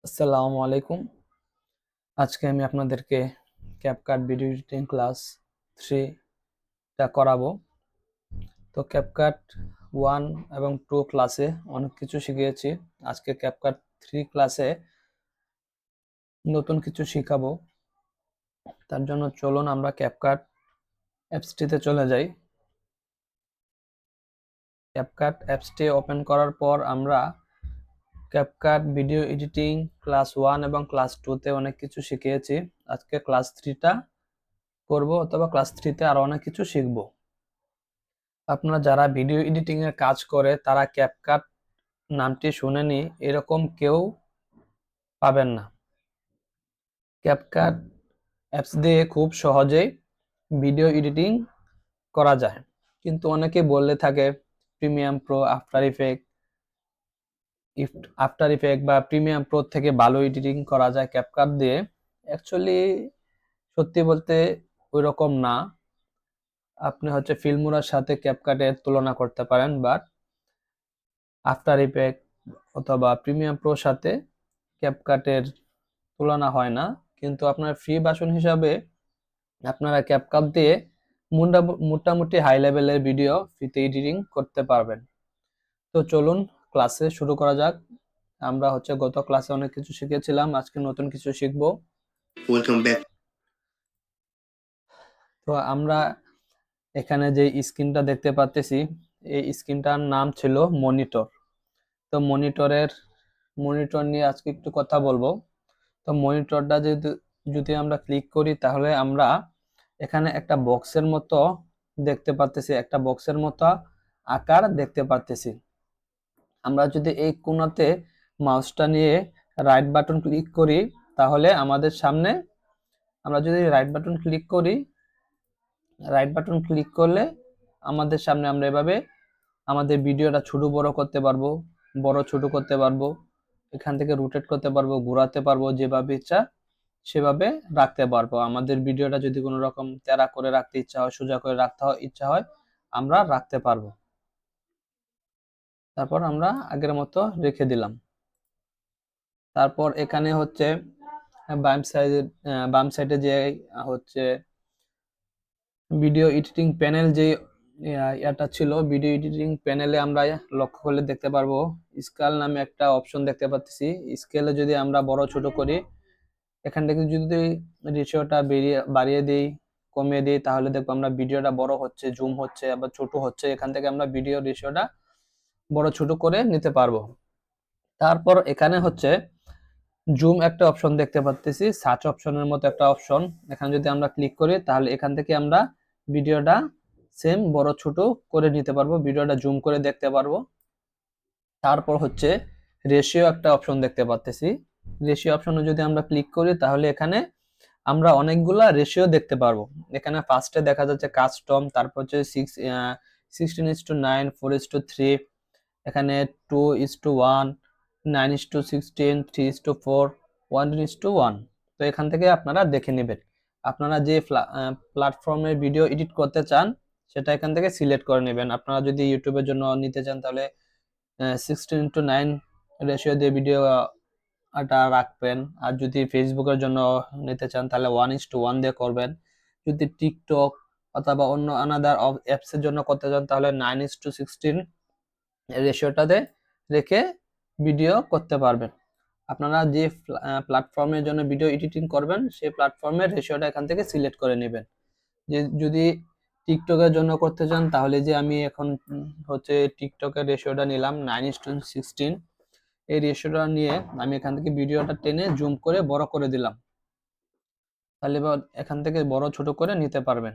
আসসালামু আলাইকুম। আজকে আমি আপনাদেরকে ক্যাপকাট ভিডিও এডিটিং ক্লাস 3 টা করাবো। তো ক্যাপকাট 1 এবং 2 ক্লাসে অনেক কিছু শিখিয়েছি। আজকে ক্যাপকাট 3 ক্লাসে নতুন কিছু শিখাবো। তার জন্য চলুন আমরা ক্যাপকাট অ্যাপসটিতে চলে যাই। ক্যাপকাট অ্যাপসটি ওপেন করার পর আমরা ক্যাপকাট ভিডিও এডিটিং ক্লাস 1 এবং ক্লাস 2 তে অনেক কিছু শিখিয়েছি। আজকে ক্লাস 3 টা করব, অথবা ক্লাস 3 তে আরো অনেক কিছু শিখবো। আপনারা যারা ভিডিও এডিটিং এর কাজ করে তারা ক্যাপকাট নামটি শুনেনি এরকম কেউ পাবেন না। ক্যাপকাট অ্যাপস দিয়ে খুব সহজেই ভিডিও এডিটিং করা যায়, কিন্তু অনেকে বললে থাকে প্রিমিয়াম প্রো, আফটার ইফেক্ট বা প্রিমিয়াম প্রো থেকে ভালো এডিটিং করা যায় ক্যাপকাট দিয়ে। অ্যাকচুয়ালি সত্যি বলতে ওই রকম না। আপনি হচ্ছে ফিল্মোরার সাথে ক্যাপকাটের তুলনা করতে পারেন, বাট আফটার ইফেক্ট অথবা প্রিমিয়াম প্রোর সাথে ক্যাপকাটের তুলনা হয় না। কিন্তু আপনার ফ্রি ভার্সন হিসাবে আপনারা ক্যাপকাট দিয়ে মোটামুটি হাই লেভেলের ভিডিও ফ্রিতে এডিটিং করতে পারবেন। তো চলুন ক্লাসে শুরু করা যাক। আমরা হচ্ছে গত ক্লাসে অনেক কিছু শিখেছিলাম, আজকে নতুন কিছু শিখবো। Welcome back. তো আমরা এখানে যে স্ক্রিনটা দেখতে পাচ্তেছি, এই স্ক্রিনটার নাম ছিল মনিটর। তো মনিটর নিয়ে আজকে একটু কথা বলবো। তো মনিটরটা যদি আমরা ক্লিক করি তাহলে আমরা এখানে একটা বক্সের মতো দেখতে পাচ্তেছি, একটা বক্সের মতো আকার দেখতে পাচ্তেছি। আমরা যদি এই কোণাতে মাউসটা নিয়ে রাইট বাটন ক্লিক করি তাহলে আমাদের সামনে, আমরা যদি রাইট বাটন ক্লিক করি, রাইট বাটন ক্লিক করলে আমাদের সামনে আমরা এভাবে আমাদের ভিডিওটা ছোট বড় করতে পারবো, বড় ছোট করতে পারবো, এখান থেকে রোটেট করতে পারবো, ঘোরাতে পারবো, যেভাবে ইচ্ছা সেভাবে রাখতে পারবো। আমাদের ভিডিওটা যদি কোনো রকম তেড়া করে রাখতে ইচ্ছা হয়, সোজা করে রাখতে ইচ্ছা হয়, আমরা রাখতে পারবো। তারপর আমরা আগের মতো রেখে দিলাম। তারপর এখানে হচ্ছে বাম সাইডে যে হচ্ছে ভিডিও এডিটিং প্যানেল, যে এটা ছিল ভিডিও এডিটিং প্যানেলে আমরা লক্ষ্য করলে দেখতে পারবো স্কেল নামে একটা অপশন দেখতে পাচ্ছি। স্কেলে যদি আমরা বড় ছোট করি, এখান থেকে যদি রেশিওটা বাড়িয়ে দিই, কমিয়ে দিই, তাহলে দেখবো আমরা ভিডিওটা বড় হচ্ছে, জুম হচ্ছে, আবার ছোট হচ্ছে। এখান থেকে আমরা ভিডিও রেশিওটা বড় ছোট করে নিতে পারবো। তারপর এখানে হচ্ছে জুম একটা অপশন দেখতে পাচ্ছি, সার্চ অপশনের মতো একটা অপশন। এখানে যদি আমরা ক্লিক করি তাহলে এখান থেকে আমরা ভিডিওটা সেম বড় ছোট করে নিতে পারবো, ভিডিওটা জুম করে দেখতে পারবো। তারপর হচ্ছে রেশিও একটা অপশন দেখতে পাচ্ছি। রেশিও অপশনে যদি আমরা ক্লিক করি তাহলে এখানে আমরা অনেকগুলা রেশিও দেখতে পারবো। এখানে ফার্স্টে দেখা যাচ্ছে কাস্টম, তারপর হচ্ছে 16:9, 4:3, এখানে 2:1, 9:16, 3:4, 1:1। তো এখান থেকে আপনারা দেখে নেবেন। আপনারা যে প্ল্যাটফর্মে ভিডিও এডিট করতে চান সেটা এখান থেকে সিলেক্ট করে নেবেন। আপনারা যদি ইউটিউবের জন্য নিতে চান তাহলে 16:9 রেশিও দিয়ে ভিডিও রাখবেন। আর যদি ফেসবুকের জন্য নিতে চান তাহলে 1:1 দিয়ে করবেন। যদি টিকটক অথবা অন্য আনাদার অ্যাপস এর জন্য করতে চান তাহলে 9:16 রেশিওটাতে রেখে ভিডিও করতে পারবেন। আপনারা যে প্ল্যাটফর্মের জন্য ভিডিও এডিটিং করবেন সেই প্ল্যাটফর্মের রেশিওটা এখান থেকে সিলেক্ট করে নেবেন। যে যদি টিকটকের জন্য করতে চান তাহলে যে আমি এখন হচ্ছে টিকটকের রেশিওটা নিলাম 9:16, এই রেশিওটা নিয়ে আমি এখান থেকে ভিডিওটা টেনে জুম করে বড় করে দিলাম। তাহলে এখান থেকে বড় ছোট করে নিতে পারবেন।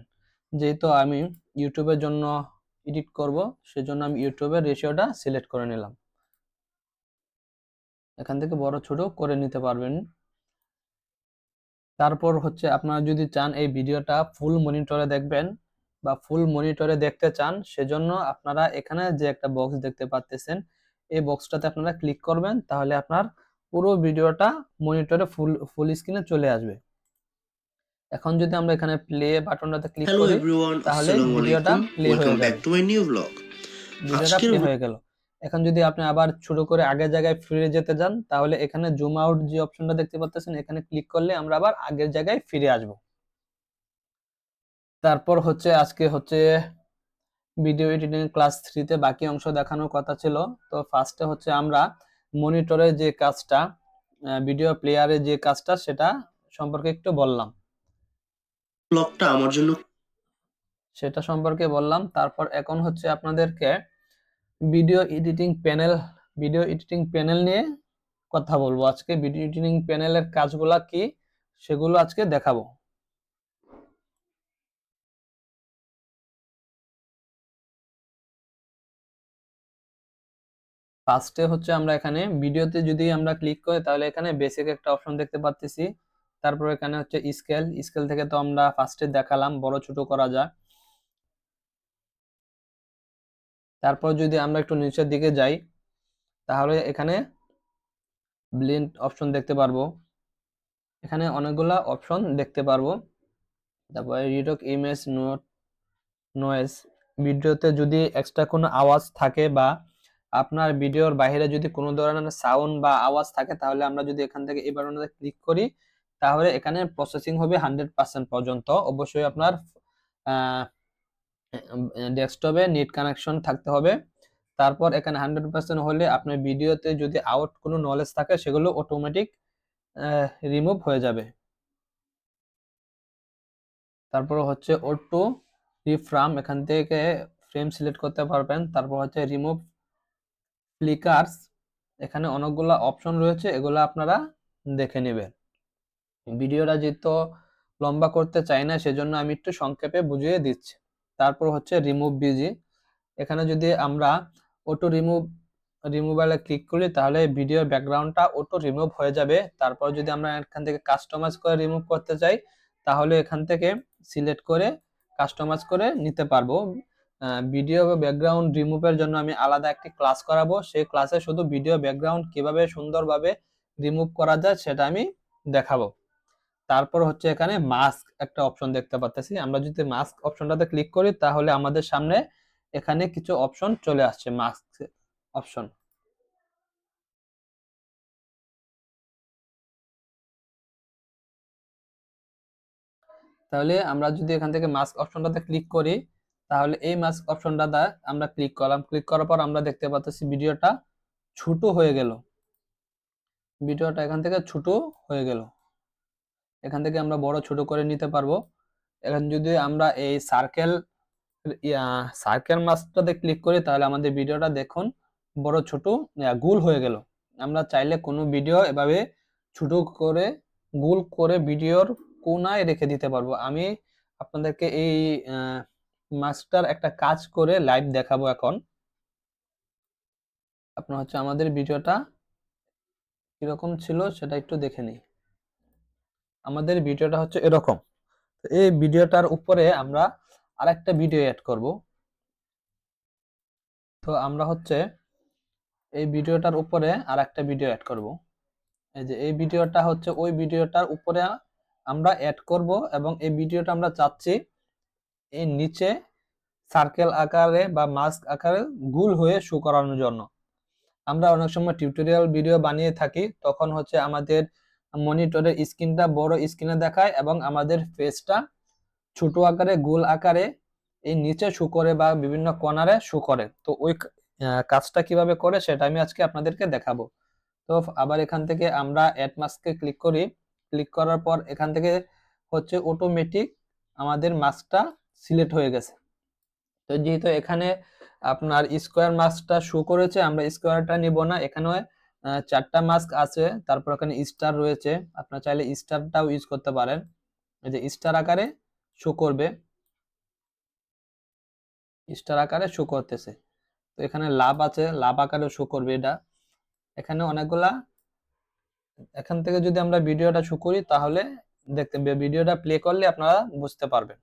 যেহেতু আমি ইউটিউবের জন্য এডিট করব সেজন্য আমি ইউটিউবের রেশিওটা সিলেক্ট করে নিলাম। এখান থেকে বড় ছোট করে নিতে পারবেন। তারপর হচ্ছে আপনারা যদি চান এই ভিডিওটা ফুল মনিটরে দেখবেন বা ফুল মনিটরে দেখতে চান, সেজন্য আপনারা এখানে যে একটা বক্স দেখতে পাচ্ছেন এই বক্সটাতে আপনারা ক্লিক করবেন, তাহলে আপনার পুরো ভিডিওটা মনিটরে ফুল স্ক্রিনে চলে আসবে। এখন যদি আমরা এখানে প্লে বাটনটাতে ক্লিক হ্যালো করি এভরিওয়ান, তাহলে আসসালামু ভিডিওটা আলাইকুম। প্লে ওয়েলকাম হয়ে ব্যাক যাবে। To my new blog. ভিডিওটা আজকের প্লে হয়ে গেল। এখন যদি আপনি আবার ছোট করে আগের জায়গায় ফিরে যেতে যান, তাহলে এখানে জুম আউট যে অপশনটা দেখতে পাচ্ছেন, এখানে ক্লিক করলে আমরা আবার আগের জায়গায় ফিরে আসব। তারপর হচ্ছে আজকে হচ্ছে ভিডিও এডিটিং ক্লাস 3-তে বাকি অংশ দেখানোর কথা ছিল। তো ফার্স্টে হচ্ছে আমরা মনিটরে যে কাজটা, ভিডিও প্লেয়ারে যে কাজটা, সেটা সম্পর্কে একটু বললাম, ব্লগটা আমার জন্য সেটা সম্পর্কে বললাম। তারপর এখন হচ্ছে আপনাদেরকে ভিডিও এডিটিং প্যানেল নিয়ে কথা বলবো আজকে। ভিডিও এডিটিং প্যানেলের কাজগুলা কি সেগুলো আজকে দেখাবো। ফার্স্টে হচ্ছে আমরা এখানে ভিডিওতে যদি আমরা ক্লিক করি, তাহলে এখানে বেসিক একটা অপশন দেখতে পাচ্ছি। তারপর এখানে হচ্ছে স্কেল থেকে তো আমরা ফার্স্টে দেখালাম বড় ছোট করা যায়। তারপর যদি আমরা একটু নিচের দিকে যাই, তাহলে এখানে ব্লেন্ড অপশন দেখতে পারবো। এখানে অনেকগুলা অপশন দেখতে পারবো। তারপরে রিডক ইমেজ নয়েজ, ভিডিওতে যদি এক্সট্রা কোনো আওয়াজ থাকে বা আপনার ভিডিওর বাইরে যদি কোনো ধরনের সাউন্ড বা আওয়াজ থাকে, তাহলে আমরা যদি এখান থেকে এই বাটনে ক্লিক করি, তাহলে এখানে প্রসেসিং হবে 100% পর্যন্ত। অবশ্যই আপনার ডেস্কটপে নেট কানেকশন থাকতে হবে। তারপর এখানে 100% হলে আপনার ভিডিওতে যদি আউট কোনো নলেজ থাকে, সেগুলো অটোমেটিক রিমুভ হয়ে যাবে। তারপর হচ্ছে অটো রিফ্রাম, এখান থেকে ফ্রেম সিলেক্ট করতে পারবেন। তারপর হচ্ছে রিমুভ ফ্লিকার্স, এখানে অনেকগুলো অপশন রয়েছে, এগুলো আপনারা দেখে নেবেন। ভিডিওটা যেহেতু লম্বা করতে চাই না, সেজন্য আমি একটু সংক্ষেপে বুঝিয়ে দিচ্ছি। তারপর হচ্ছে রিমুভ বিজি, এখানে যদি আমরা অটো রিমুভালে ক্লিক করি, তাহলে ভিডিও ব্যাকগ্রাউন্ডটা অটো রিমুভ হয়ে যাবে। তারপর যদি আমরা এখান থেকে কাস্টমাইজ করে রিমুভ করতে চাই, তাহলে এখান থেকে সিলেক্ট করে কাস্টমাইজ করে নিতে পারবো। ভিডিও ব্যাকগ্রাউন্ড রিমুভের জন্য আমি আলাদা একটি ক্লাস করাবো, সেই ক্লাসে শুধু ভিডিও ব্যাকগ্রাউন্ড কিভাবে সুন্দরভাবে রিমুভ করা যায় সেটা আমি দেখাবো। তারপর হচ্ছে এখানে মাস্ক একটা অপশন দেখতে পাচ্ছি, আমরা যদি মাস্ক অপশনটাতে ক্লিক করি, তাহলে আমাদের সামনে এখানে কিছু অপশন চলে আসছে, মাস্ক অপশন। তাহলে আমরা যদি এখান থেকে মাস্ক অপশনটাতে ক্লিক করি, তাহলে এই মাস্ক অপশনটাতে আমরা ক্লিক করলাম। ক্লিক করার পর আমরা দেখতে পাচ্ছি ভিডিওটা ছোট হয়ে গেল। ভিডিওটা এখান থেকে ছোট হয়ে গেল, এখান থেকে আমরা বড় ছোট করে নিতে পারবো। এখন যদি আমরা এই সার্কেল মাস্কটাতে ক্লিক করি, তাহলে আমাদের ভিডিওটা দেখুন বড় ছোট গোল হয়ে গেল। আমরা চাইলে কোনো ভিডিও এভাবে ছোট করে গোল করে ভিডিওর কোনায় রেখে দিতে পারবো। আমি আপনাদেরকে এই মাস্কটার একটা কাজ করে লাইভ দেখাবো। এখন আপনার হচ্ছে আমাদের ভিডিওটা কিরকম ছিল সেটা একটু দেখে নিই। আমাদের ভিডিওটা হচ্ছে এরকম। এই ভিডিওটার উপরে আমরা আরেকটা ভিডিও অ্যাড করব। তো আমরা হচ্ছে এই ভিডিওটার উপরে আরেকটা ভিডিও অ্যাড করব। এই যে এই ভিডিওটা হচ্ছে ওই ভিডিওটার উপরে আমরা অ্যাড করব, এবং এই ভিডিওটা আমরা চাচ্ছি এই নিচে সার্কেল আকারে বা মাস্ক আকারে গোল হয়ে শো করানোর জন্য। আমরা অনেক সময় টিউটোরিয়াল ভিডিও বানিয়ে থাকি, তখন হচ্ছে আমাদের মনিটরের স্ক্রিনটা বড় স্ক্রিনে দেখায় এবং আমাদের ফেসটা ছোট আকারে গোল আকারে এই নিচে শো করে বা বিভিন্ন কর্নারে শো করে। তো ওই কাজটা কিভাবে করে সেটা আমি আজকে আপনাদেরকে দেখাবো। তো আবার এখান থেকে আমরা অ্যাড মাস্কে ক্লিক করি। ক্লিক করার পর এখান থেকে হচ্ছে অটোমেটিক আমাদের মাস্কটা সিলেক্ট হয়ে গেছে। তো যেহেতু এখানে আপনার স্কোয়ার মাস্কটা শো করেছে, আমরা স্কোয়ারটা নিব না। এখানে 4টা মাস্ক আছে, তারপর এখানে স্টার রয়েছে, আপনার চাইলে স্টারটাও ইউজ করতে পারেন। এই যে স্টার আকারে শো করবে, স্টার আকারে শো করতেছে। তো এখানে লাভ আছে, লাভ আকারে শো করবে এটা। এখানে অনেকগুলা, এখান থেকে যদি আমরা ভিডিওটা শো করি, তাহলে দেখতে ভিডিওটা প্লে করলে আপনারা বুঝতে পারবেন।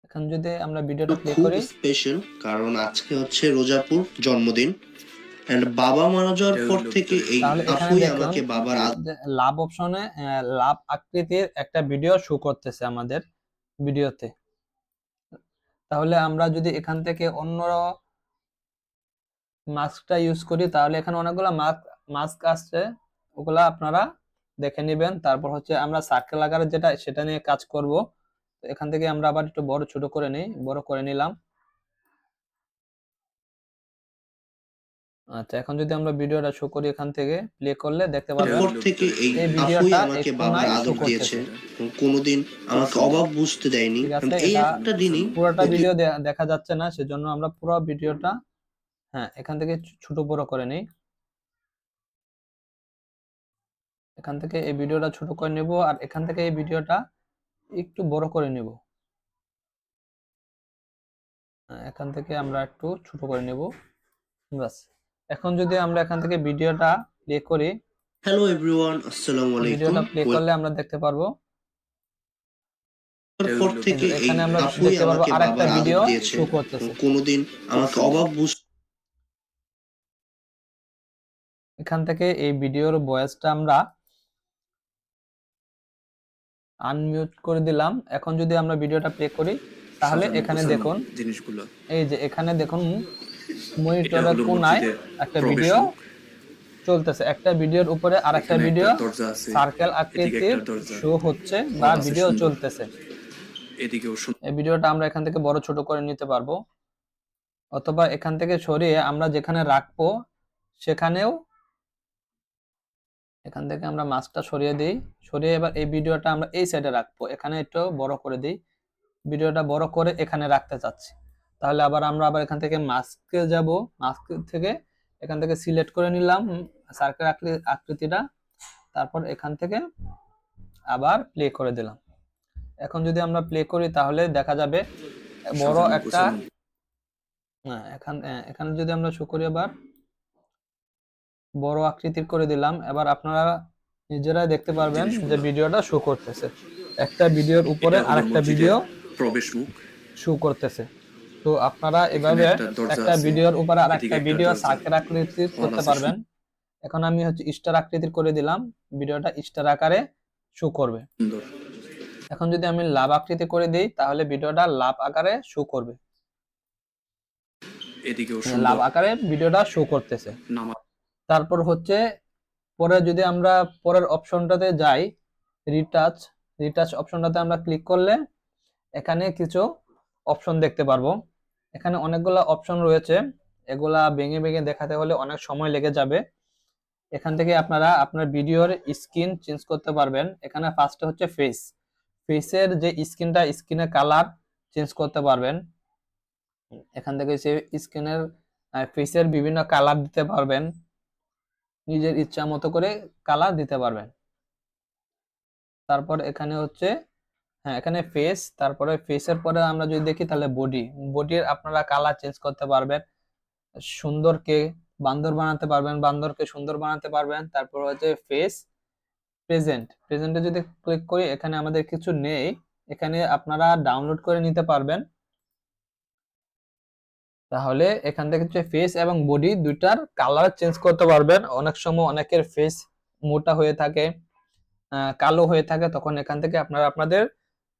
এখন যদি আমরা ভিডিওটা প্লে খুব করি, স্পেশাল, কারণ আজকে হচ্ছে রোজাপুর জন্মদিন। এন্ড বাবা মারা যাওয়ার পর থেকে এই তাহলে এখানে আপুই দেখুন আমাকে বাবার যে লাভ অপশনে লাভ আকৃতির একটা ভিডিও শো করতেছে আমাদের। ভিডিওতে। তাহলে আমরা যদি এখান থেকে অন্য মাস্কটা ইউজ করি তাহলে এখানে অনেকগুলো মাস্ক আসছে, ওগুলা আপনারা দেখে নেবেন। তারপর হচ্ছে আমরা সার্কেল আকারে যেটা সেটা নিয়ে কাজ করব। তো এখান থেকে আমরা আবার একটু বড় ছোট করে নিই, বড় করে নিলাম। আচ্ছা, এখন যদি আমরা ভিডিওটা শো করি এখান থেকে প্লে করলে দেখতে পারবেন এরপর থেকে এই এই আপুই ভিডিওটা এই আমাকে বাবার কোনায় শো আদর দিয়েছে, করতেছে। কোনোদিন আমাকে অভাব বুঝতে দেয়নি। ঠিক আছে, এই এটা একটা দিনই পুরোটা ওকে ভিডিও দেখা যাচ্ছে না, সেজন্য আমরা পুরো ভিডিওটা হ্যাঁ এখান থেকে ছোট বড় করে নিই। এখান থেকে এই ভিডিওটা ছোট করে নেব আর এখান থেকে এই ভিডিওটা একটু বড় করে নেব। এখান থেকে আমরা একটু ছোট করে নেব, বাস। এখন যদি আমরা এখান থেকে ভিডিওটা প্লে করি, হ্যালো এভরিওয়ান, আসসালামু আলাইকুম। ভিডিওটা প্লে করলে আমরা দেখতে পারবো এরপর থেকে এই এখানে আমরা আপুই দেখতে পারবো আমাকে আরেকটা বাবার আদর ভিডিও দিয়েছে, শো করতেছে। কোনোদিন আমাকে অভাব বুঝতে এখান থেকে এই ভিডিওর ভয়েসটা আমরা আনমিউট করে দিলাম। এখন যদি আমরা ভিডিওটা প্লে করি তাহলে এখানে দেখুন জিনিসগুলো, এই যে এখানে দেখুন এটা মনিটরের হলো কোনায় মসজিদের একটা প্রবেশ ভিডিও মুখ। চলতেছে, একটা ভিডিওর উপরে আরেকটা এখানে ভিডিও একটা দরজা আছে, সার্কেল এদিকে আকৃতির একটা দরজা, শো হচ্ছে বা ঘর আছে ভিডিও সুন্দর, চলতেছে। এদিকেও এই ভিডিওটা আমরা এখান থেকে বড় ছোট করে নিতে পারবো, অথবা এখান থেকে সরিয়ে আমরা যেখানে রাখবো সেখানেও এখান থেকে আমরা মাস্কটা সরিয়ে দিই। সরিয়ে এবার এই ভিডিওটা আমরা এই সাইডে রাখবো, এখানে একটু বড় করে দিই। ভিডিওটা বড় করে এখানে রাখতে চাচ্ছি, তাহলে আমরা আবার এখান থেকে মাস্কে যাব। মাস্ক থেকে এখান থেকে সিলেক্ট করে নিলাম সার্কেল আকৃতিটা, তারপর এখান থেকে আবার প্লে করে দিলাম। এখন যদি আমরা প্লে করি তাহলে দেখা যাবে বড় সাজানো একটা গোছানো। এখানে যদি আমরা শো করি আবার বড় আকৃতির করে দিলাম। এবার আপনারা নিজেরাই দেখতে পারবেন যে জিনিসগুলো, ভিডিওটা শো করতেছে, একটা ভিডিওর উপরে এটা হলো আরেকটা মসজিদের ভিডিও প্রবেশ মুখ। শো করতেছে। তো আপনারা এখানে এভাবে একটা দরজা একটা আছে, ভিডিওর উপরে এদিকে আরেকটা একটা ভিডিও দরজা, সার্কেল আকৃতির ঘর করতে আছে পারবেন। এখন আমি হচ্ছে স্টার আকৃতির করে দিলাম, ভিডিওটা স্টার আকারে শো করবে। সুন্দর। এখন যদি আমি লাভ আকৃতি করে দিই তাহলে ভিডিওটা লাভ আকারে শো করবে, এদিকেও লাভ সুন্দর। আকারে ভিডিওটা শো করতেছে। নামাজ, তারপর হচ্ছে পরে যদি আমরা পরের অপশনটাতে যাই, রিটাচ রিটাচ অপশনটাতে আমরা ক্লিক করলে এখানে কিছু অপশন দেখতে পারবো। এখানে অনেকগুলো অপশন রয়েছে, এগুলা ভেঙে ভেঙে দেখাতে হলে অনেক সময় লেগে যাবে। এখান থেকে আপনারা আপনার ভিডিওর স্ক্রিন চেঞ্জ করতে পারবেন। এখানে ফার্স্টে হচ্ছে ফেসের যে স্ক্রিনের কালার চেঞ্জ করতে পারবেন। এখান থেকে সে স্ক্রিনের ফেসের বিভিন্ন কালার দিতে পারবেন, নিজের ইচ্ছা মতো করে কালার দিতে পারবেন। তারপর এখানে হচ্ছে হ্যাঁ এখানে ফেস, তারপরে ফেসের পরে আমরা যদি দেখি তাহলে বডির আপনারা কালার চেঞ্জ করতে পারবেন। সুন্দরকে বান্দর বানাতে পারবেন, বান্দরকে সুন্দর বানাতে পারবেন। তারপর হচ্ছে প্রেজেন্টে যদি ক্লিক করি এখানে আমাদের কিছু নেই, এখানে আপনারা ডাউনলোড করে নিতে পারবেন। তাহলে এখান থেকে হচ্ছে ফেস এবং বডি দুইটার কালার চেঞ্জ করতে পারবেন। অনেক সময় অনেকের ফেস মোটা হয়ে থাকে, কালো হয়ে থাকে, তখন এখান থেকে আপনারা আপনাদের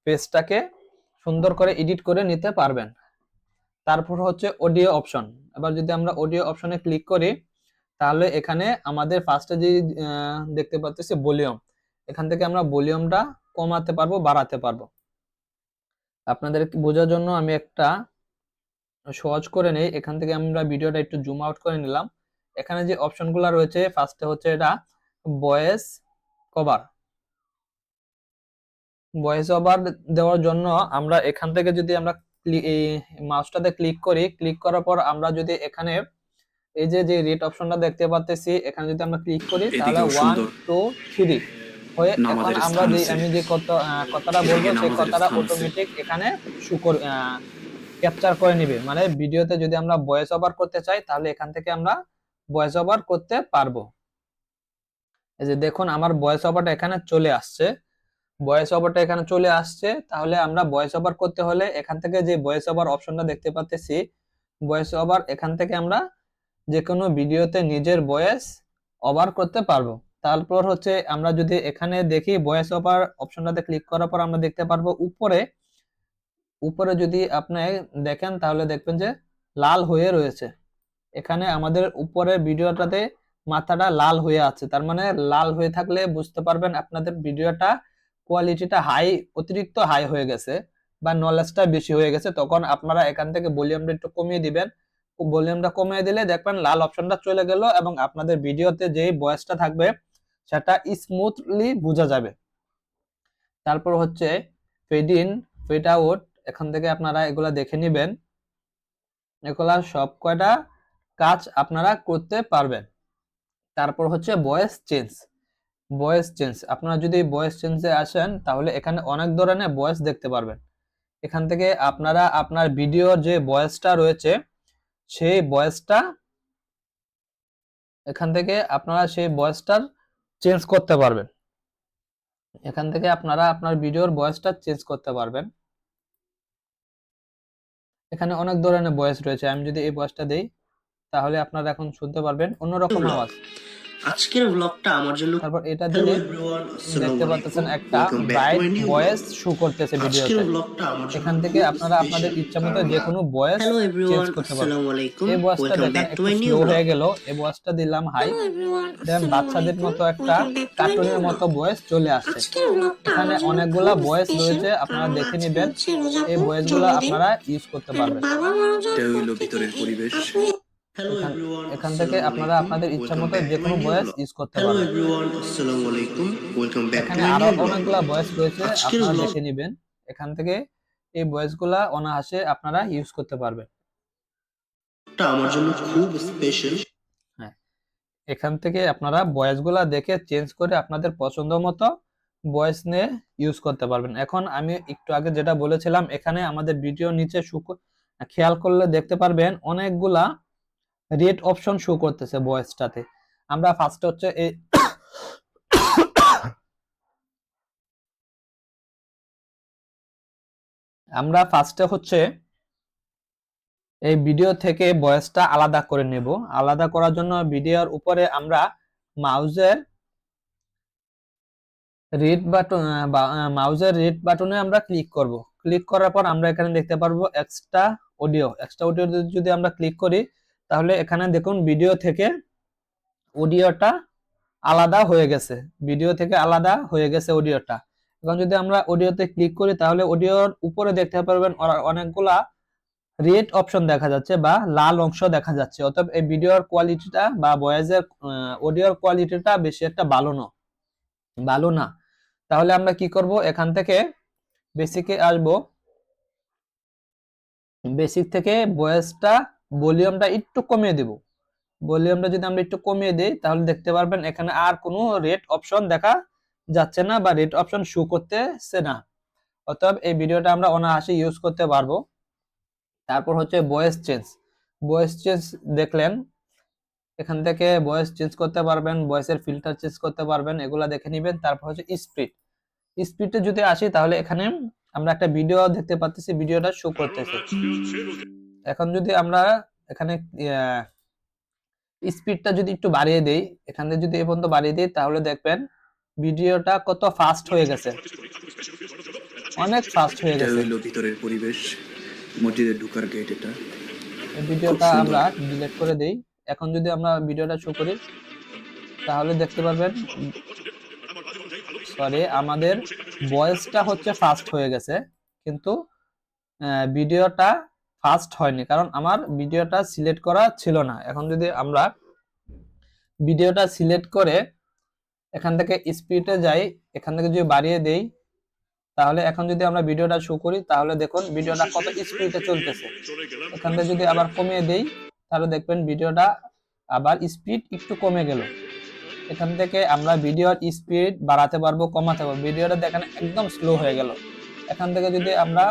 ফেসটাকে সুন্দর করে এডিট করে নিতে পারবেন। তারপর হচ্ছে অডিও অপশন। এবার যদি আমরা অডিও অপশনে ক্লিক করি তাহলে এখানে আমাদের ফার্স্টে যে দেখতে পাচ্ছি ভলিউম, এখান থেকে আমরা ভলিউমটা কমাতে পারবো বাড়াতে পারবো। আপনাদের বোঝার জন্য আমি একটা সহজ করে নেই, এখান থেকে আমরা ভিডিওটা একটু জুম আউট করে নিলাম। এখানে যে অপশনগুলো রয়েছে ফার্স্টে হচ্ছে এটা ভয়েস কভার। ভয়েস ওভার দেওয়ার জন্য আমরা এখান থেকে যদি আমরা এই মাউসটাতে ক্লিক করি, ক্লিক করার পর আমরা যদি এখানে এই যে রেড অপশনটা দেখতে পাচ্ছি, এখানে যদি আমরা ক্লিক করি তাহলে এদিকেও 1 সুন্দর। 2 3 হয়ে এখন নামাজের আমরা স্থান যে আছে, আমি যে কথাটা বলবো এদিকে সেই নামাজের কথাটা স্থান আছে। অটোমেটিক এখানে ক্যাপচার করে নিবে। মানে ভিডিওতে যদি আমরা ভয়েস ওভার করতে চাই তাহলে এখান থেকে আমরা ভয়েস ওভার করতে পারবো। এই যে দেখুন আমার ভয়েস ওভারটা এখানে চলে আসছে, তাহলে আমরা ভয়েস ওভার করতে হলে এখান থেকে যে ভয়েস ওভার অপশনটা দেখতে পাচ্ছি, ভয়েস ওভার এখান থেকে আমরা যে কোনো ভিডিওতে নিজের ভয়েস ওভার করতে পারবো। তারপর হচ্ছে আমরা যদি এখানে দেখি ভয়েস ওভার অপশনটাতে ক্লিক করার পর আমরা দেখতে পারবো উপরে উপরে যদি আপনি দেখেন তাহলে দেখবেন যে লাল হয়ে রয়েছে। এখানে আমাদের উপরের ভিডিওটাতে মাথাটা লাল হয়ে আছে, তার মানে লাল হয়ে থাকলে বুঝতে পারবেন আপনাদের ভিডিওটা কোয়ালিটিটা হাই, অতিরিক্ত হাই হয়ে গেছে বা নলেজটা বেশি হয়ে গেছে। তখন আপনারা এখান থেকে ভলিউমটা একটু কমিয়ে দিবেন। ভলিউমটা কমিয়ে দিলে দেখবেন লাল অপশনটা চলে গেল এবং আপনাদের ভিডিওতে যেই ভয়েসটা থাকবে সেটা স্মুথলি বোঝা যাবে। তারপর হচ্ছে ফেড ইন, ফেড আউট, এখান থেকে আপনারা এগুলা দেখে নেবেন। এগুলা সব কয়টা কাজ আপনারা করতে পারবেন। তারপর হচ্ছে ভয়েস চেঞ্জ। ভয়েস চেঞ্জ, আপনারা যদি ভয়েস চেঞ্জে আসেন তাহলে এখানে অনেক ধরনের ভয়েস দেখতে পারবেন। এখান থেকে আপনারা আপনার ভিডিওর যে ভয়েসটা রয়েছে সেই ভয়েসটা, এখান থেকে আপনারা সেই ভয়েসটার চেঞ্জ করতে পারবেন। এখান থেকে আপনারা আপনার ভিডিওর ভয়েসটা চেঞ্জ করতে পারবেন। এখানে অনেক ধরনের ভয়েস রয়েছে, আমি যদি এই ভয়েসটা দেই তাহলে আপনারা এখন শুনতে পারবেন অন্যরকম আওয়াজ। আজকের ব্লগটা আমার জন্য তারপর এটা হ্যালো দিলে এভরিওয়ান, আসসালামু দেখতে আলাইকুম, পাচ্ছেন একটা welcome back to bright my new voice blog. Show করতেছে আজকের ভিডিওতে। ব্লগটা আমার জন্য এখান থেকে খুব আপনারা আপনাদের স্পেশাল, ইচ্ছা মতো কারণ যে কোনো ভয়েস হ্যালো চেঞ্জ এভরিওয়ান, করতে পারবেন। আসসালামু আলাইকুম, এই ভয়েসটা ওয়েলকাম দেখেন ব্যাক টু একটু মাই নিউ স্লো ব্লগ। হয়ে গেল, এই ভয়েসটা দিলাম হাই, Hello everyone, দেন বাচ্চাদের মতো একটা কার্টুনের মতো ভয়েস চলে আসছে। এখানে অনেকগুলা ভয়েস রয়েছে, আপনারা দেখে নেবেন। এই ভয়েসগুলো আপনারা ইউজ করতে পারবেন। এটা হইলো ভিতরের পরিবেশ। হ্যালো এখান এভরিওয়ান, এখান থেকে আসসালামু আপনারা আলাইকুম, আপনাদের ইচ্ছা ওয়েলকাম মতো ব্যাক যে টু কোনো my new voice blog. Use করতে হ্যালো পারবেন। এভরিওয়ান, আসসালামু আলাইকুম, ওয়েলকাম ব্যাক টু এখানে মাই আরো নিউ ব্লগ। অনেকগুলা ভয়েস রয়েছে, আজকের আপনারা ব্লগ দেখে নেবেন। এখান থেকে এই ভয়েসগুলা অনায়াসে আপনারা ইউজ করতে পারবেন। আমার জন্য খুব স্পেশাল। হ্যাঁ, এখান থেকে আপনারা ভয়েসগুলা দেখে চেঞ্জ করে আপনাদের পছন্দ মতো ভয়েস নিয়ে ইউজ করতে পারবেন। এখন আমি একটু আগে যেটা বলেছিলাম, এখানে আমাদের ভিডিও নিচে খেয়াল করলে দেখতে পারবেন অনেকগুলা রেড অপশন শো করতেছে ভয়েসটাতে। আমরা ফার্স্টে হচ্ছে এই আমরা ফার্স্টে হচ্ছে এই ভিডিও থেকে ভয়েসটা আলাদা করে নেব। আলাদা করার জন্য ভিডিওর উপরে আমরা মাউসের রেড বাটন মাউসের রেড বাটনে আমরা ক্লিক করব। ক্লিক করার পর আমরা এখানে দেখতে পারবো এক্সট্রা অডিও। এক্সট্রা অডিও যদি আমরা ক্লিক করি তাহলে এখানে দেখুন ভিডিও থেকে অডিওটা আলাদা হয়ে গেছে, ভিডিও থেকে আলাদা হয়ে গেছে অডিওটা। এখন যদি আমরা অডিওতে ক্লিক করি তাহলে অডিওর উপরে দেখতে পারবেন অনেকগুলা রেড অপশন দেখা যাচ্ছে বা লাল অংশ দেখা যাচ্ছে। অতএব এই ভিডিওর কোয়ালিটিটা বা ভয়েসের অডিওর কোয়ালিটিটা বেশি একটা ভালো না। তাহলে আমরা কি করব, এখান থেকে বেসিকে আসব। বেসিক থেকে ভয়েসটা ভলিউমটা একটু কমিয়ে দেব। ভলিউমটা যদি আমরা একটু কমিয়ে দেই তাহলে দেখতে পারবেন এখানে আর কোনো রেড অপশন দেখা যাচ্ছে না বা রেড অপশন শো করতেছে না। অতএব এই ভিডিওটা আমরা অনায়াসে ইউজ করতে পারবো। তারপর হচ্ছে ভয়েস চেঞ্জ। ভয়েস চেঞ্জ দেখলেন, এখান থেকে ভয়েস চেঞ্জ করতে পারবেন, ভয়েসের ফিল্টার চেঞ্জ করতে পারবেন, এগুলা দেখে নেবেন। তারপর হচ্ছে স্পিড। স্পিডে যদি আসি তাহলে এখানে আমরা একটা ভিডিও দেখতে পাচ্ছি, ভিডিওটা শো করতেছে। এখন যদি আমরা এখানে স্পিডটা যদি একটু বাড়িয়ে দেই, এখানে যদি এ পর্যন্ত বাড়িয়ে দিই তাহলে দেখবেন ভিডিওটা কত ফাস্ট হয়ে গেছে, অনেক ফাস্ট হয়ে এটা গেছে। হইলো ভিতরের পরিবেশ, মসজিদে ঢুকার গেট। এটা এই খুব ভিডিওটা সুন্দর। আমরা ডিলিট করে দেই। এখন যদি আমরা ভিডিওটা শো করি তাহলে দেখতে পারবেন, সরি, আমাদের ভয়েসটা হচ্ছে ফাস্ট হয়ে গেছে কিন্তু ভিডিওটা ফাস্ট হয়নি, কারণ আমার ভিডিওটা সিলেক্ট করা ছিল না। এখন যদি আমরা ভিডিওটা সিলেক্ট করে এখান থেকে স্পিডে যাই, এখান থেকে যদি বাড়িয়ে দেই তাহলে এখন যদি আমরা ভিডিওটা শো করি তাহলে দেখুন ভিডিওটা কত স্পিডে চলতেছে। এখান থেকে যদি আবার কমিয়ে দেই তাহলে দেখবেন ভিডিওটা আবার স্পিড একটু কমে গেল। এখান থেকে আমরা ভিডিওর স্পিড বাড়াতে পারবো, কমাতে পারবো। ভিডিওটা দেখেন একদম স্লো হয়ে গেল। এখান থেকে যদি আমরা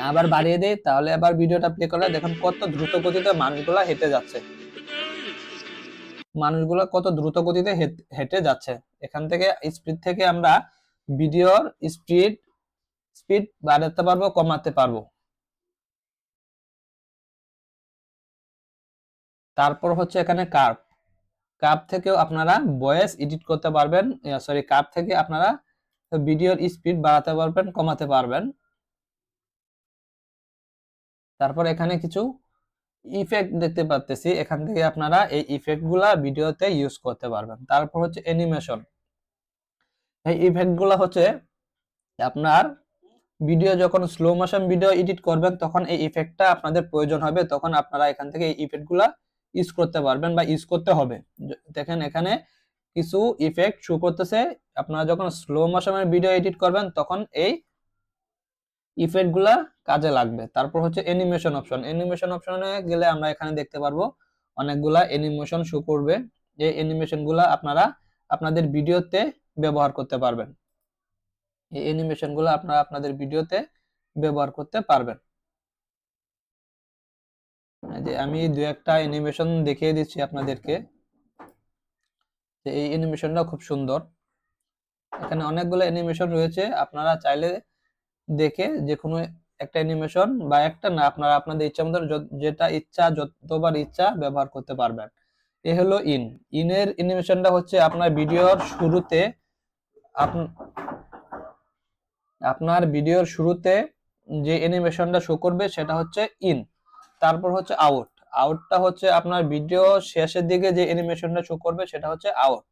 আবার বাড়িয়ে দেই তাহলে আবার ভিডিওটা প্লে করলে দেখুন কত দ্রুত গতিতে মানুষগুলা হেঁটে যাচ্ছে, মানুষগুলো কত দ্রুত গতিতে হেঁটে যাচ্ছে। এখান থেকে স্পিড থেকে আমরা ভিডিওর স্পিড বাড়াতে পারবো, কমাতে পারবো। তারপর হচ্ছে এখানে কার্ভ। কার্ভ থেকেও আপনারা ভয়েস এডিট করতে পারবেন, সরি, কার্ভ থেকে আপনারা ভিডিওর স্পিড বাড়াতে পারবেন, কমাতে পারবেন। তারপর এখানে কিছু ইফেক্ট দেখতে পাচ্তেছি, এখান থেকে আপনারা এই ইফেক্ট গুলা ভিডিওতে ইউজ করতে পারবেন। তারপর হচ্ছে অ্যানিমেশন। এই ইফেক্ট গুলা হচ্ছে আপনার ভিডিও যখন স্লো মোশন ভিডিও এডিট করবেন তখন এই ইফেক্টটা আপনাদের প্রয়োজন হবে, তখন আপনারা এখান থেকে এই ইফেক্টগুলা ইউজ করতে পারবেন বা ইউজ করতে হবে। দেখেন এখানে কিছু ইফেক্ট শো করতেছে, আপনারা যখন স্লো মোশনের ভিডিও এডিট করবেন তখন এই ইফেক্টগুলা কাজে লাগবে। তারপর হচ্ছে অ্যানিমেশন অপশন। অ্যানিমেশন অপশনে গেলে আমরা এখানে দেখতে পারবো অনেকগুলা অ্যানিমেশন শো করবে। এই অ্যানিমেশনগুলা আপনারা আপনাদের ভিডিওতে ব্যবহার করতে পারবেন। এই অ্যানিমেশনগুলো আপনারা আপনাদের ভিডিওতে ব্যবহার করতে পারবেন। যে আমি দু একটা অ্যানিমেশন দেখিয়ে দিচ্ছি আপনাদেরকে, যে এই অ্যানিমেশনটা খুব সুন্দর। এখানে অনেকগুলো অ্যানিমেশন রয়েছে, আপনারা চাইলে দেখে যে কোনো একটা অ্যানিমেশন বা একটা না, আপনারা আপনাদের ইচ্ছা মতো যেটা ইচ্ছা যতবার ইচ্ছা ব্যবহার করতে পারবেন। এ হলো ইনের অ্যানিমেশনটা হচ্ছে আপনার ভিডিওর শুরুতে আপনার ভিডিওর শুরুতে যে অ্যানিমেশনটা শো করবে সেটা হচ্ছে ইন। তারপর হচ্ছে আউট। আউটটা হচ্ছে আপনার ভিডিও শেষের দিকে যে অ্যানিমেশনটা শো করবে সেটা হচ্ছে আউট।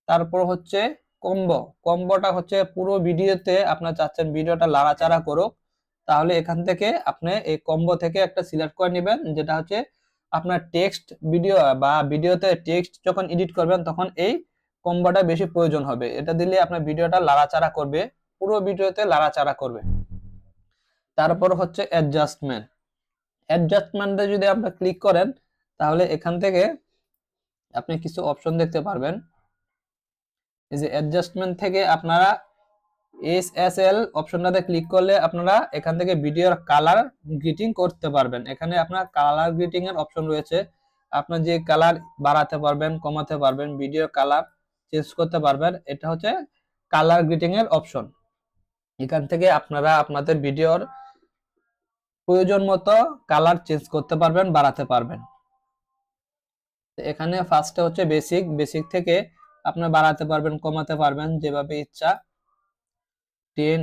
তারপর হচ্ছে কম্বো। কম্বোটা হচ্ছে পুরো ভিডিওতে আপনার চাচ্ছেন ভিডিওটা লাড়াচাড়া করুক, তাহলে এখান থেকে আপনি এই কম্বো থেকে একটা সিলেক্ট করে নেবেন, যেটা হচ্ছে আপনার টেক্সট ভিডিও বা ভিডিওতে টেক্সট যখন এডিট করবেন তখন এই কম্বোটা বেশি প্রয়োজন হবে। এটা দিলে আপনার ভিডিওটা লাড়াচাড়া করবে, পুরো ভিডিওতে লাড়াচাড়া করবে। তারপর হচ্ছে অ্যাডজাস্টমেন্ট। অ্যাডজাস্টমেন্টে যদি আপনি ক্লিক করেন তাহলে এখান থেকে আপনি কিছু অপশন দেখতে পারবেন। এই যে অ্যাডজাস্টমেন্ট থেকে আপনারা এসএসএল অপশনটাতে ক্লিক করলে আপনারা এখান থেকে ভিডিওর কালার গ্রেডিং করতে পারবেন। এখানে আপনার কালার গ্রেডিং এর অপশন রয়েছে, আপনার যে কালার বাড়াতে পারবেন কমাতে পারবেন, ভিডিও কালার চেঞ্জ করতে পারবেন। এটা হচ্ছে কালার গ্রেডিং এর অপশন। এখান থেকে আপনারা আপনাদের ভিডিওর প্রয়োজন মতো কালার চেঞ্জ করতে পারবেন, বাড়াতে পারবেন। এখানে ফার্স্টে হচ্ছে বেসিক। বেসিক থেকে আপনি বাড়াতে পারবেন কমাতে পারবেন যেভাবে ইচ্ছা। টেন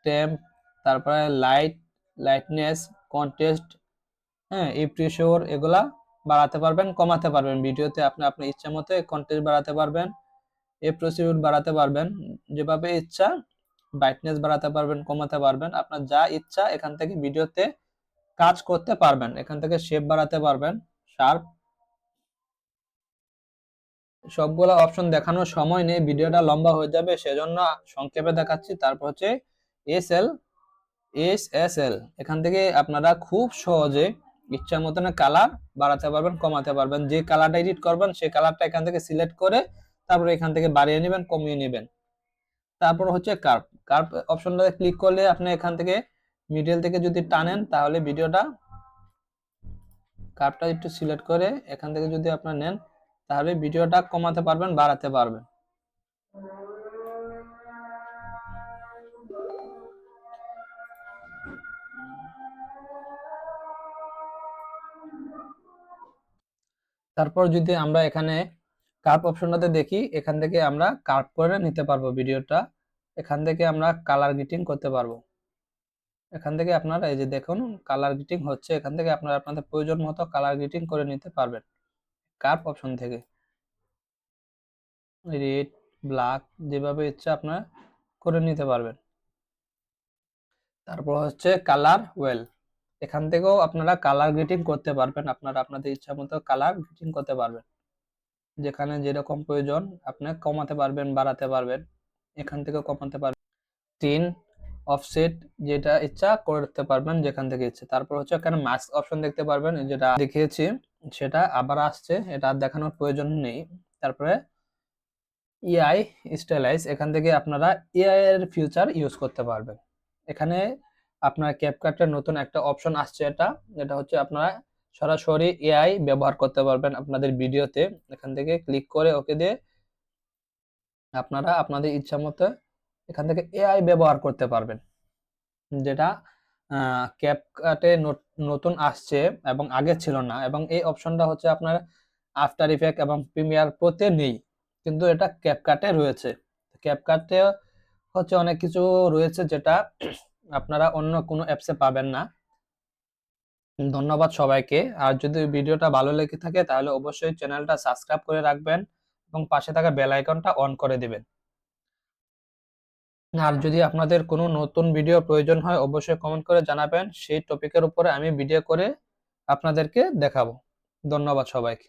টেম্প, তারপরে লাইটনেস, কন্টেস্ট, হ্যাঁ, প্রিশোর, এগুলা বাড়াতে পারবেন কমাতে পারবেন ভিডিওতে। আপনি আপনার ইচ্ছা মতো কন্টেস্ট বাড়াতে পারবেন, প্রসিডিউর বাড়াতে পারবেন যেভাবে ইচ্ছা। ব্রাইটনেস বাড়াতে পারবেন কমাতে পারবেন, আপনার যা ইচ্ছা এখান থেকে ভিডিওতে কাজ করতে পারবেন। এখান থেকে শেপ বাড়াতে পারবেন, শার্প। সবগুলো অপশন দেখানোর সময় নেই, ভিডিওটা লম্বা হয়ে যাবে, সেজন্য সংক্ষেপে দেখাচ্ছি। তারপর হচ্ছে এসএসএল। এখান থেকে আপনারা খুব সহজে ইচ্ছা মতন কালার বাড়াতে পারবেন কমাতে পারবেন। যে কালারটা এডিট করবেন সেই কালারটা এখান থেকে সিলেক্ট করে তারপরে এখান থেকে বাড়িয়ে নেবেন কমিয়ে নেবেন। তারপর হচ্ছে কার্ভ। কার্ভ অপশনটাতে ক্লিক করলে আপনি এখান থেকে মিডল থেকে যদি টানেন তাহলে ভিডিওটা কার্ভটা একটু সিলেক্ট করে এখান থেকে যদি আপনারা নেন তাহলে ভিডিওটা কমাতে পারবেন বাড়াতে পারবেন। তারপর যদি আমরা এখানে কার্ভ অপশনটাতে দেখি, এখান থেকে আমরা কার্ভ করে নিতে পারবো ভিডিওটা। এখান থেকে আমরা কালার গ্রেডিং করতে পারবো। এখান থেকে আপনারা এই যে দেখুন কালার গ্রেডিং হচ্ছে, এখান থেকে আপনারা আপনাদের প্রয়োজন মতো কালার গ্রেডিং করে নিতে পারবেন কার্ভ অপশন থেকে। রেড, ব্ল্যাক, যেভাবে ইচ্ছা আপনারা করে নিতে পারবেন। তারপর হচ্ছে কালার ওয়েল। এখান থেকেও আপনারা কালার গ্রেডিং করতে পারবেন, আপনারা আপনাদের ইচ্ছা মতো কালার গ্রেডিং করতে পারবেন। যেখানে যেরকম প্রয়োজন আপনি কমাতে পারবেন বাড়াতে পারবেন, এখান থেকে কমাতে পারবেন। টিন, অফসেট, যেটা ইচ্ছা করতে পারবেন যেখান থেকে ইচ্ছে। তারপর হচ্ছে এখানে মাস্ক অপশন দেখতে পারবেন, যেটা দেখিয়েছি সেটা আবার আসছে, এটা আর দেখানোর প্রয়োজন নেই। তারপরে এআই স্টাইলাইজ, এখান থেকে আপনারা এআই এর ফিউচার ইউজ করতে পারবেন। এখানে আপনার ক্যাপকাটের নতুন একটা অপশন আসছে, এটা হচ্ছে আপনারা সরাসরি এআই ব্যবহার করতে পারবেন আপনাদের ভিডিওতে। এখান থেকে ক্লিক করে ওকে দিয়ে আপনারা আপনাদের ইচ্ছা মতো এখান থেকে এআই ব্যবহার করতে পারবেন, যেটা ক্যাপকাটে নতুন আসছে এবং আগে ছিল না। এবং এই অপশনটা হচ্ছে আপনার আফটার ইফেক্ট এবং প্রিমিয়ার প্রোতে নেই, কিন্তু এটা ক্যাপকাটে রয়েছে। ক্যাপকাটে হচ্ছে অনেক কিছু রয়েছে যেটা আপনারা অন্য কোনো অ্যাপসে পাবেন না। ধন্যবাদ সবাইকে। আর যদি ভিডিওটা ভালো লেগে থাকে তাহলে অবশ্যই চ্যানেলটা সাবস্ক্রাইব করে রাখবেন এবং পাশে থাকা বেল আইকনটা অন করে দিবেন। আর যদি আপনাদের কোনো নতুন ভিডিও প্রয়োজন হয় অবশ্যই কমেন্ট করে জানাবেন, সেই টপিকের উপরে আমি ভিডিও করে আপনাদেরকে দেখাবো। ধন্যবাদ সবাইকে।